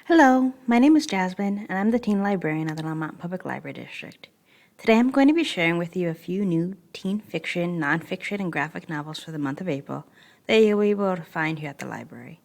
Hello, my name is Jasmine, and I'm the teen librarian at the Lamont Public Library District. Today I'm going to be sharing with you a few new teen fiction, nonfiction, and graphic novels for the month of April that you'll be able to find here at the library.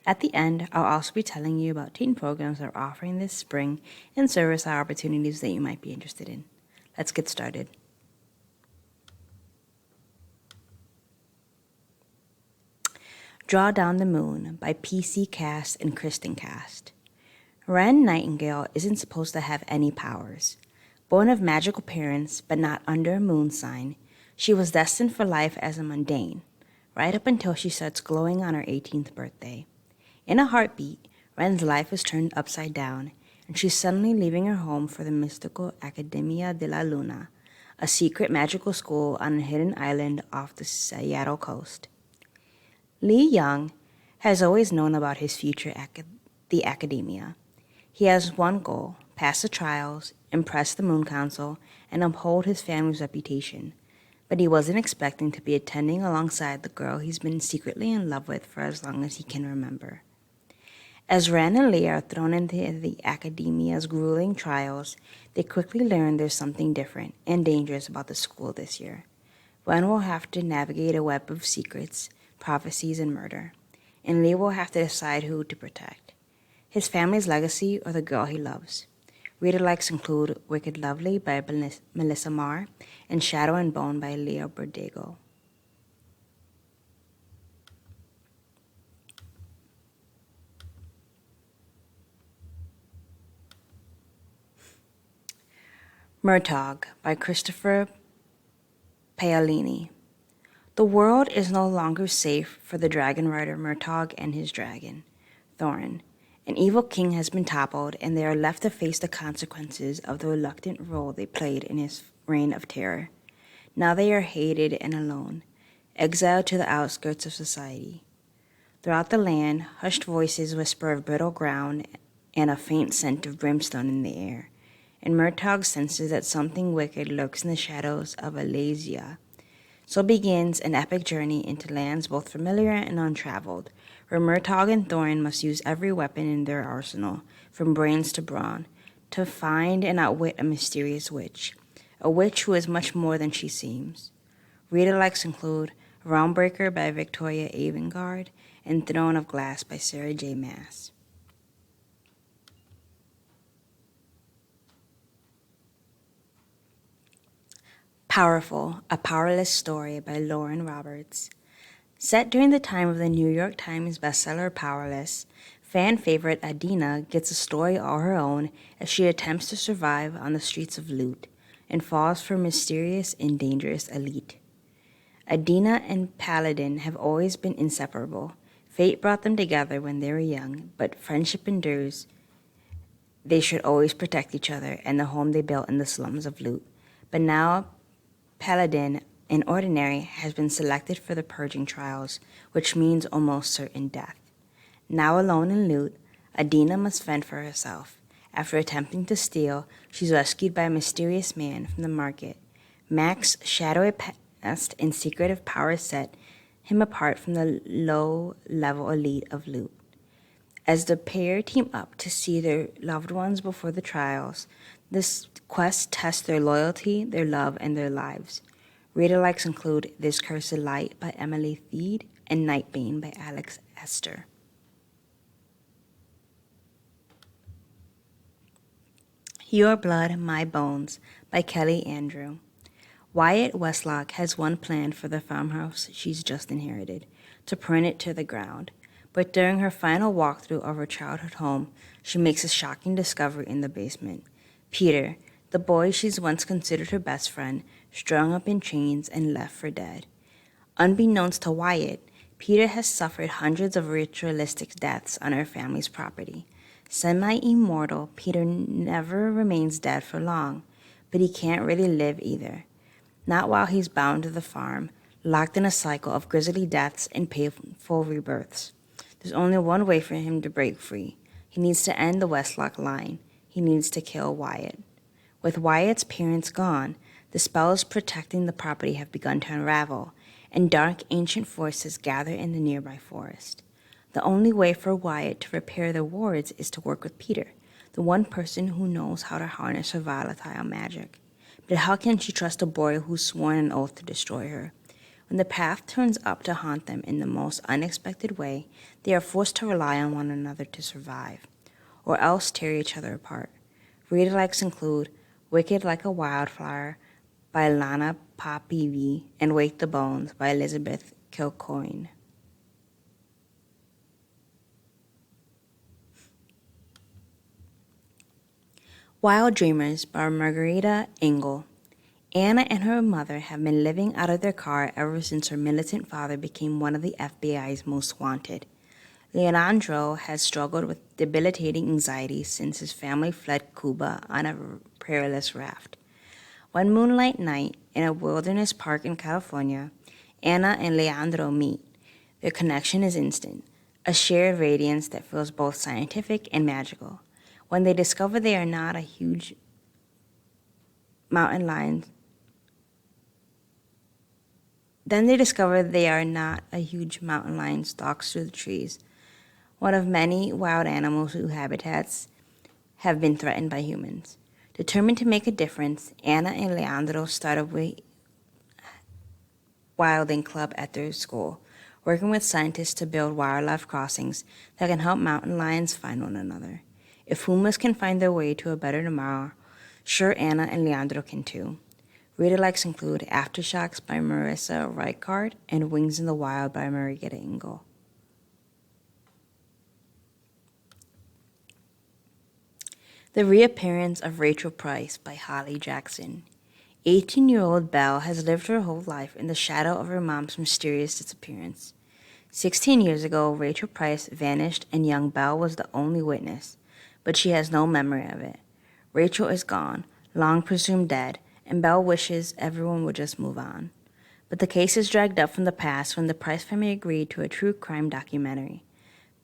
At the end, I'll also be telling you about teen programs that are offering this spring and service opportunities that you might be interested in. Let's get started. Draw Down the Moon by P.C. Cast and Kristen Cast. Wren Nightingale isn't supposed to have any powers. Born of magical parents, but not under a moon sign, she was destined for life as a mundane, right up until she starts glowing on her 18th birthday. In a heartbeat, Wren's life is turned upside down, and she's suddenly leaving her home for the mystical Academia de la Luna, a secret magical school on a hidden island off the Seattle coast. Lee Young has always known about his future at the Academia. He has one goal: pass the trials, impress the Moon Council, and uphold his family's reputation. But he wasn't expecting to be attending alongside the girl he's been secretly in love with for as long as he can remember. As Ren and Lee are thrown into the Academia's grueling trials, they quickly learn there's something different and dangerous about the school this year. Ren will have to navigate a web of secrets, prophecies, and murder, and Lee will have to decide who to protect: his family's legacy or the girl he loves. Reader likes include Wicked Lovely by Melissa Marr and Shadow and Bone by Leo Berdago. Murtagh by Christopher Paolini. The world is no longer safe for the dragon rider Murtagh and his dragon, Thorin. An evil king has been toppled, and they are left to face the consequences of the reluctant role they played in his reign of terror. Now they are hated and alone, exiled to the outskirts of society. Throughout the land, hushed voices whisper of brittle ground and a faint scent of brimstone in the air, and Murtagh senses that something wicked lurks in the shadows of Alesia. So begins an epic journey into lands both familiar and untraveled, where Murtagh and Thorin must use every weapon in their arsenal, from brains to brawn, to find and outwit a mysterious witch, a witch who is much more than she seems. Reader likes include Realmbreaker by Victoria Avantgarde and Throne of Glass by Sarah J. Maas. Powerful, A Powerless Story by Lauren Roberts. Set during the time of the New York Times bestseller Powerless, fan favorite Adina gets a story all her own as she attempts to survive on the streets of Loot and falls for mysterious and dangerous elite. Adina and Paladin have always been inseparable. Fate brought them together when they were young, but friendship endures. They should always protect each other and the home they built in the slums of Loot. But now Paladin, an ordinary, has been selected for the purging trials, which means almost certain death. Now alone in Loot, Adina must fend for herself. After attempting to steal, she's rescued by a mysterious man from the market. Mac's shadowy past and secretive powers set him apart from the low-level elite of Loot. As the pair team up to see their loved ones before the trials, this quest tests their loyalty, their love, and their lives. Reader likes include This Cursed Light by Emily Theed and Nightbane by Alex Esther. Your Blood, My Bones by Kelly Andrew. Wyatt Westlock has one plan for the farmhouse she's just inherited: to burn it to the ground. But during her final walkthrough of her childhood home, she makes a shocking discovery in the basement. Peter, the boy she's once considered her best friend, strung up in chains and left for dead. Unbeknownst to Wyatt, Peter has suffered hundreds of ritualistic deaths on her family's property. Semi-immortal, Peter never remains dead for long, but he can't really live either. Not while he's bound to the farm, locked in a cycle of grisly deaths and painful rebirths. There's only one way for him to break free. He needs to end the Westlock line. He needs to kill Wyatt. With Wyatt's parents gone, the spells protecting the property have begun to unravel, and dark ancient forces gather in the nearby forest. The only way for Wyatt to repair the wards is to work with Peter, the one person who knows how to harness her volatile magic. But how can she trust a boy who's sworn an oath to destroy her? When the path turns up to haunt them in the most unexpected way, they are forced to rely on one another to survive, or else tear each other apart. Read-alikes include Wicked Like a Wildflower by Lana Papivi and Wake the Bones by Elizabeth Kilcoyne. Wild Dreamers by Margarita Engel. Anna and her mother have been living out of their car ever since her militant father became one of the FBI's most wanted. Leandro has struggled with debilitating anxiety since his family fled Cuba on a perilous raft. One moonlight night in a wilderness park in California, Anna and Leandro meet. Their connection is instant, a shared radiance that feels both scientific and magical. When they discover they are not a huge mountain lion, stalks through the trees, one of many wild animals whose habitats have been threatened by humans. Determined to make a difference, Anna and Leandro start a wilding club at their school, working with scientists to build wildlife crossings that can help mountain lions find one another. If humans can find their way to a better tomorrow, sure Anna and Leandro can too. Read-alikes include Aftershocks by Marissa Reichard and Wings in the Wild by Margarita Engel. The Reappearance of Rachel Price by Holly Jackson. 18-year-old Belle has lived her whole life in the shadow of her mom's mysterious disappearance. 16 years ago, Rachel Price vanished and young Belle was the only witness, but she has no memory of it. Rachel is gone, long presumed dead, and Belle wishes everyone would just move on. But the case is dragged up from the past when the Price family agreed to a true crime documentary.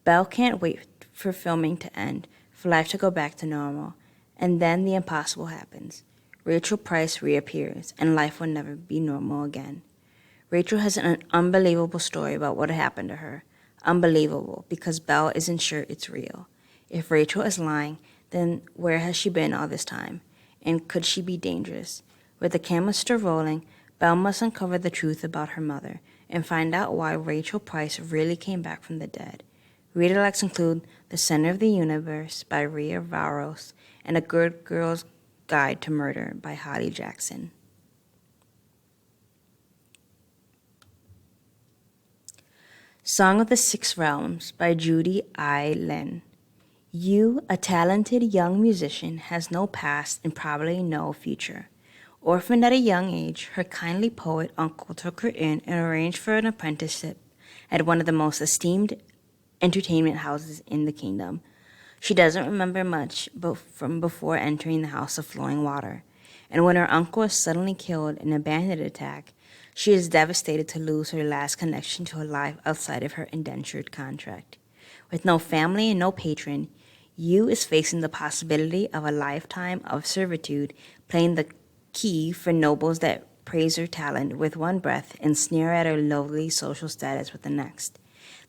Belle can't wait for filming to end, for life to go back to normal, and then the impossible happens. Rachel Price reappears, and life will never be normal again. Rachel has an unbelievable story about what happened to her. Unbelievable, because Belle isn't sure it's real. If Rachel is lying, then where has she been all this time? And could she be dangerous? With the camera still rolling, Belle must uncover the truth about her mother and find out why Rachel Price really came back from the dead. Read-alikes include The Center of the Universe by Ria Varos and A Good Girl's Guide to Murder by Holly Jackson. Song of the Six Realms by Judy I. Lin. Yu, a talented young musician, has no past and probably no future. Orphaned at a young age, her kindly poet uncle took her in and arranged for an apprenticeship at one of the most esteemed entertainment houses in the kingdom. She doesn't remember much from before entering the House of Flowing Water, and when her uncle is suddenly killed in a bandit attack, she is devastated to lose her last connection to a life outside of her indentured contract. With no family and no patron, Yu is facing the possibility of a lifetime of servitude, playing the key for nobles that praise her talent with one breath and sneer at her lowly social status with the next.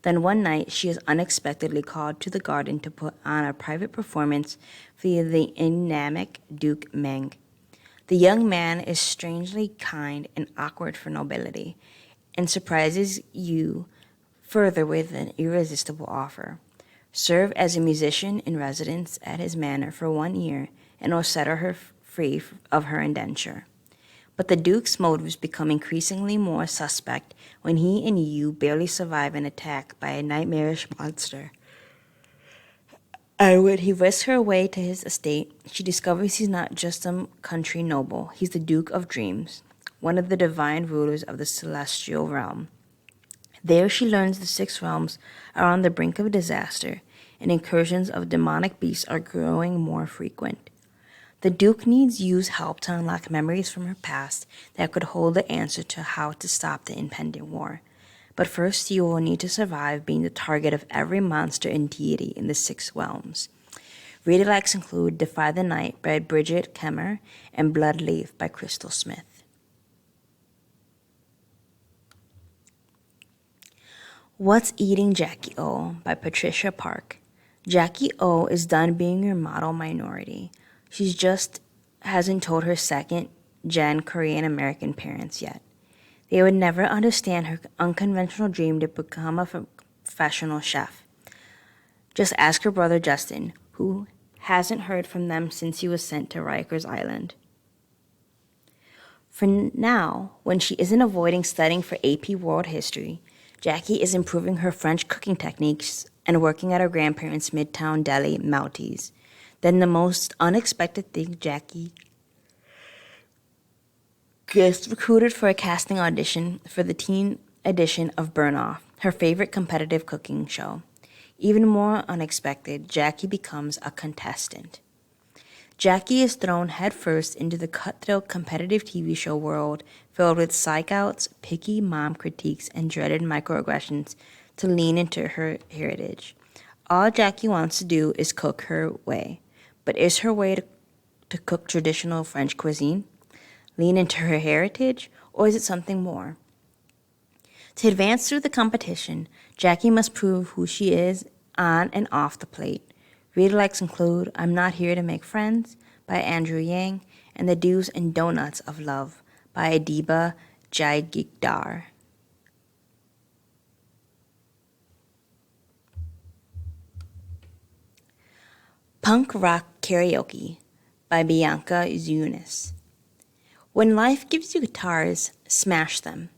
Then one night, she is unexpectedly called to the garden to put on a private performance for the enigmatic Duke Meng. The young man is strangely kind and awkward for nobility, and surprises you further with an irresistible offer. Serve as a musician in residence at his manor for 1 year, and will set her free of her indenture. But the Duke's motives become increasingly more suspect when he and Yu barely survive an attack by a nightmarish monster. And when he whisks her away to his estate, she discovers he's not just some country noble. He's the Duke of Dreams, one of the divine rulers of the celestial realm. There she learns the six realms are on the brink of disaster, and incursions of demonic beasts are growing more frequent. The Duke needs Yu's help to unlock memories from her past that could hold the answer to how to stop the impending war. But first, Yu will need to survive being the target of every monster and deity in the six realms. Read-alikes include Defy the Night by Bridget Kemmer and Bloodleaf by Crystal Smith. What's Eating Jackie O by Patricia Park. Jackie O is done being your model minority. She's just hasn't told her second gen Korean American parents yet. They would never understand her unconventional dream to become a professional chef. Just ask her brother Justin, who hasn't heard from them since he was sent to Rikers Island. For now, when she isn't avoiding studying for AP World History, Jackie is improving her French cooking techniques and working at her grandparents' Midtown Deli, Maltese. Then the most unexpected thing, Jackie gets recruited for a casting audition for the teen edition of Burn Off, her favorite competitive cooking show. Even more unexpected, Jackie becomes a contestant. Jackie is thrown headfirst into the cutthroat competitive TV show world filled with psych-outs, picky mom critiques, and dreaded microaggressions to lean into her heritage. All Jackie wants to do is cook her way. But is her way to cook traditional French cuisine? Lean into her heritage? Or is it something more? To advance through the competition, Jackie must prove who she is on and off the plate. Read likes include I'm Not Here to Make Friends by Andrew Yang and The Do's and Donuts of Love by Adiba Jaigikdar. Punk Rock Karaoke by Bianca Zunis. When life gives you guitars, smash them.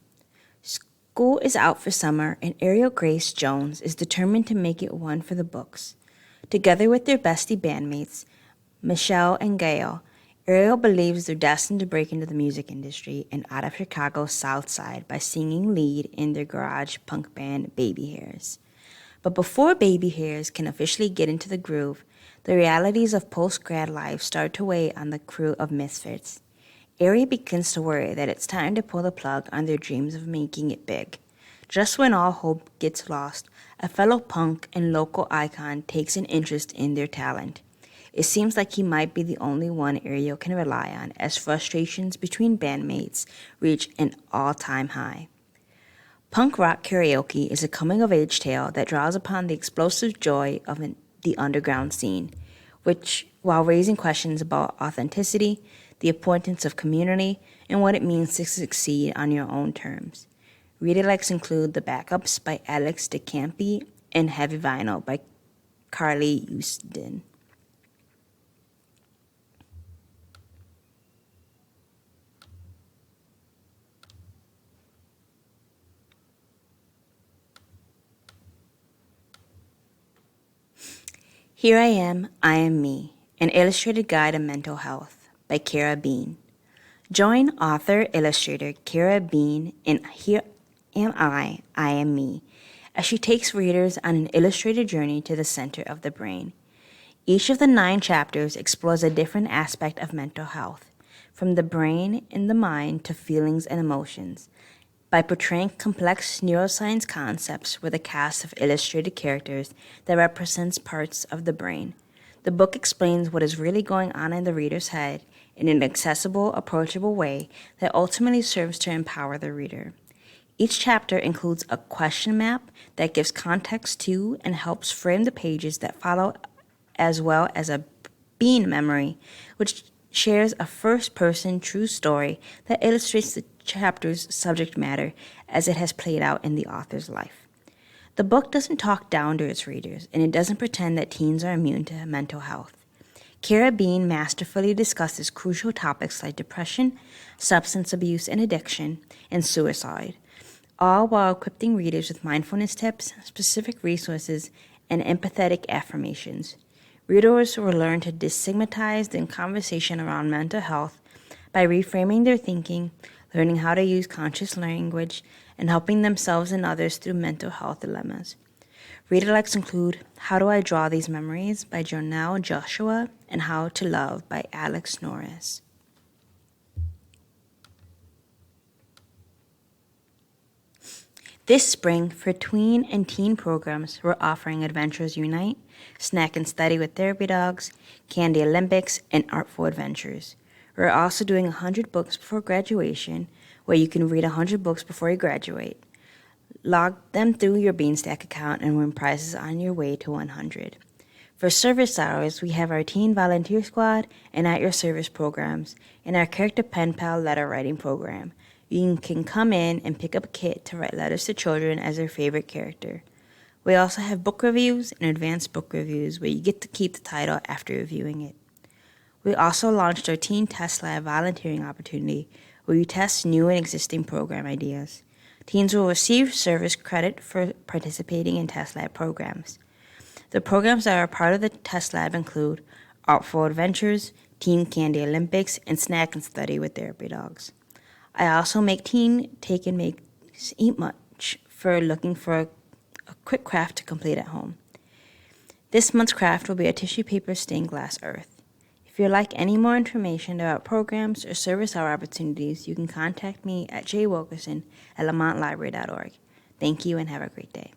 School is out for summer and Ariel Grace Jones is determined to make it one for the books. Together with their bestie bandmates, Michelle and Gail, Ariel believes they're destined to break into the music industry and out of Chicago's South Side by singing lead in their garage punk band Baby Hairs. But before Baby Hairs can officially get into the groove, the realities of post-grad life start to weigh on the crew of misfits. Ariel begins to worry that it's time to pull the plug on their dreams of making it big. Just when all hope gets lost, a fellow punk and local icon takes an interest in their talent. It seems like he might be the only one Ariel can rely on as frustrations between bandmates reach an all-time high. Punk Rock Karaoke is a coming-of-age tale that draws upon the explosive joy of the underground scene, which, while raising questions about authenticity, the importance of community, and what it means to succeed on your own terms. Reader likes include The Backups by Alex DeCampi and Heavy Vinyl by Carly Houston. Here I Am Me, An Illustrated Guide to Mental Health by Kara Bean. Join author-illustrator Kara Bean in Here I Am Me, as she takes readers on an illustrated journey to the center of the brain. Each of the 9 chapters explores a different aspect of mental health, from the brain and the mind to feelings and emotions, by portraying complex neuroscience concepts with a cast of illustrated characters that represents parts of the brain. The book explains what is really going on in the reader's head in an accessible, approachable way that ultimately serves to empower the reader. Each chapter includes a question map that gives context to and helps frame the pages that follow, as well as a bean memory, which shares a first-person true story that illustrates the chapter's subject matter as it has played out in the author's life. The book doesn't talk down to its readers, and it doesn't pretend that teens are immune to mental health. Kara Bean masterfully discusses crucial topics like depression, substance abuse and addiction, and suicide, all while equipping readers with mindfulness tips, specific resources, and empathetic affirmations. Readers will learn to destigmatize the conversation around mental health by reframing their thinking, learning how to use conscious language, and helping themselves and others through mental health dilemmas. Reader likes include How Do I Draw These Memories by Jonelle Joshua and How to Love by Alex Norris. This spring, for tween and teen programs, we're offering Adventures Unite, Snack and Study with Therapy Dogs, Candy Olympics, and Artful Adventures. We're also doing 100 books before graduation, where you can read 100 books before you graduate. Log them through your Beanstack account and win prizes on your way to 100. For service hours, we have our Teen Volunteer Squad and At Your Service programs and our Character Pen Pal letter writing program. You can come in and pick up a kit to write letters to children as their favorite character. We also have book reviews and advanced book reviews where you get to keep the title after reviewing it. We also launched our Teen Test Lab volunteering opportunity where we test new and existing program ideas. Teens will receive service credit for participating in Test Lab programs. The programs that are part of the Test Lab include Artful Adventures, Teen Candy Olympics, and Snack and Study with Therapy Dogs. I also make Teen Take and Makes Eat Much for looking for a quick craft to complete at home. This month's craft will be a tissue paper stained glass earth. If you'd like any more information about programs or service hour opportunities, you can contact me at jwilkerson@lamontlibrary.org. Thank you and have a great day.